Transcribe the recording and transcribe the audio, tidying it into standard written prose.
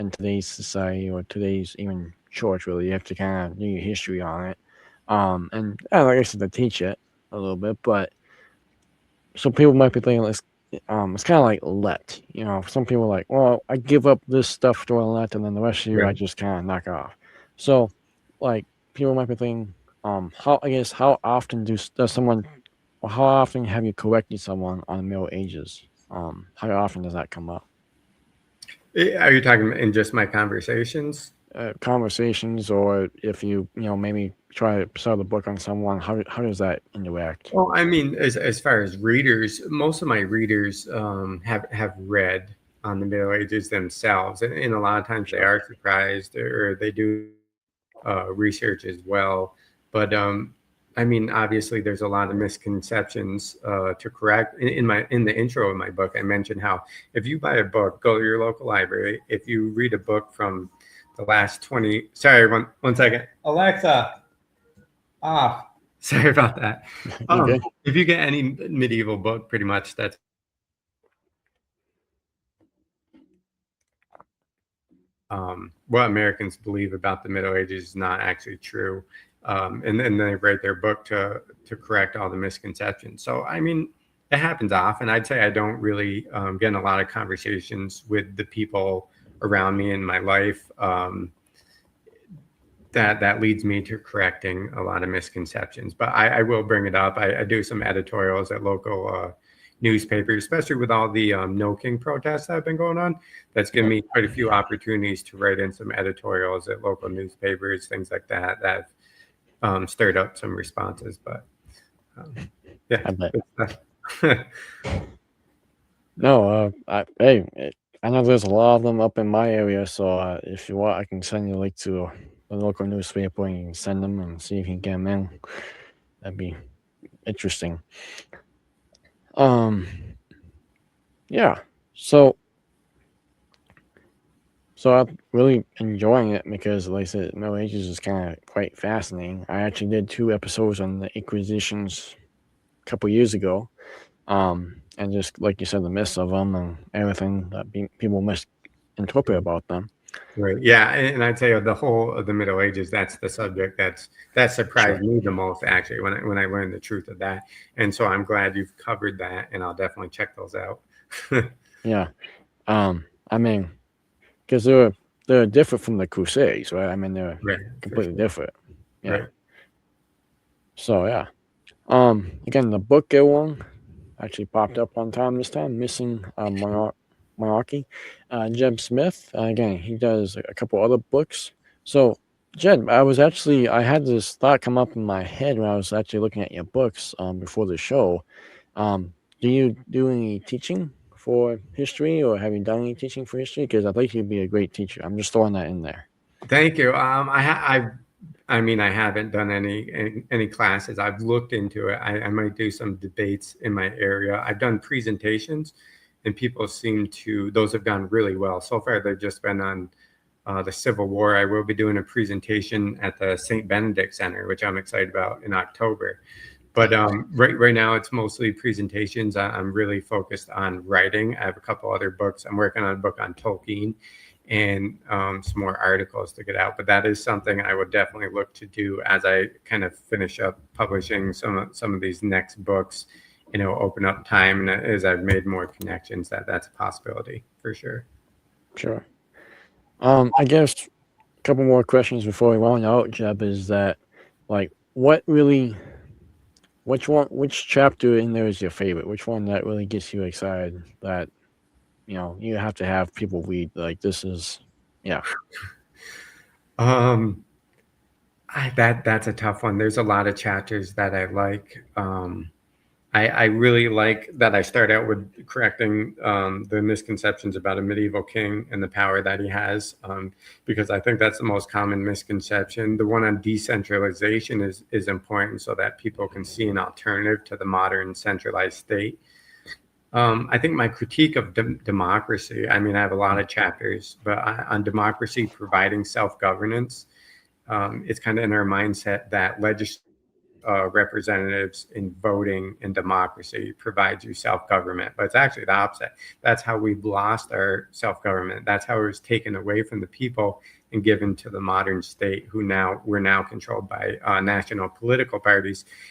in today's society or today's even church. Really, you have to kind of do your history on it. And like I said, to teach it a little bit, but some people might be thinking it's kind of like let. Some people are like, well, I give up this stuff to let, and then the rest of you I Right. just kind of knock off. So, like, people might be thinking, how often does someone, or how often have you corrected someone on the Middle Ages? How often does that come up? Are you talking in just my conversations? Conversations, or if maybe try to sell the book on someone, how does that interact? Well, I mean, as far as readers, most of my readers have read on the Middle Ages themselves, and a lot of times they Sure. are surprised or they do research as well. But I mean, obviously, there's a lot of misconceptions to correct. In the intro of my book, I mentioned how if you buy a book, go to your local library. If you read a book from the last 20, sorry, one second, Alexa, off. Sorry about that. You good? If you get any medieval book, pretty much that's what Americans believe about the Middle Ages is not actually true. And then they write their book to correct all the misconceptions. So I mean, it happens often. I'd say I don't really get in a lot of conversations with the people around me in my life. That leads me to correcting a lot of misconceptions. But I will bring it up. I do some editorials at local newspapers, especially with all the No King protests that have been going on. That's given Right. me quite a few opportunities to write in some editorials at local newspapers, things like that, that have stirred up some responses. But um, yeah, I bet. good stuff. No, I know there's a lot of them up in my area, so if you want, I can send you a link to the local newspaper and you can send them and see if you can get them in. That'd be interesting. Um, yeah. So, so I'm really enjoying it because, like I said, Middle Ages is kind of quite fascinating. I actually did 2 episodes on the Inquisitions a couple years ago. And just like you said, the myths of them and everything that people misinterpret about them. Right. Yeah, and I'd say of the whole of the Middle Ages, that's the subject that surprised Sure. me the most actually when I learned the truth of that. And so I'm glad you've covered that, and I'll definitely check those out. Yeah. I mean, because they're different from the Crusades, right? I mean, they're Right, for completely sure. different. Yeah. Right. So yeah. Again, the book get one actually popped up on time this time. Missing Monarchy. Jeb Smith. Again, he does a couple other books. So Jed, I had this thought come up in my head when I was actually looking at your books before the show. Um, do you do any teaching for history, or have you done any teaching for history? Because I think you'd be a great teacher. I'm just throwing that in there. Thank you. I mean, I haven't done any classes. I've looked into it. I might do some debates in my area. I've done presentations, and people seem to those have gone really well so far. They've just been on the Civil War. I will be doing a presentation at the St. Benedict Center, which I'm excited about in October. But right now, it's mostly presentations. I'm really focused on writing. I have a couple other books. I'm working on a book on Tolkien and some more articles to get out. But that is something I would definitely look to do as I kind of finish up publishing some of these next books. Open up time, and as I've made more connections, that's a possibility for sure. Sure. I guess a couple more questions before we round out, Jeb, is that like what really which chapter in there is your favorite? Which one that really gets you excited that you have to have people read? Like this is yeah, Um, that's a tough one. There's a lot of chapters that I like. I really like that I start out with correcting the misconceptions about a medieval king and the power that he has, because I think that's the most common misconception. The one on decentralization is important so that people can see an alternative to the modern centralized state. I think my critique of democracy, I mean, I have a lot of chapters, but on democracy providing self governance, it's kind of in our mindset that legislation representatives in voting and democracy provides you self-government, but it's actually the opposite. That's how we've lost our self-government. That's how it was taken away from the people and given to the modern state, who now we're now controlled by national political parties.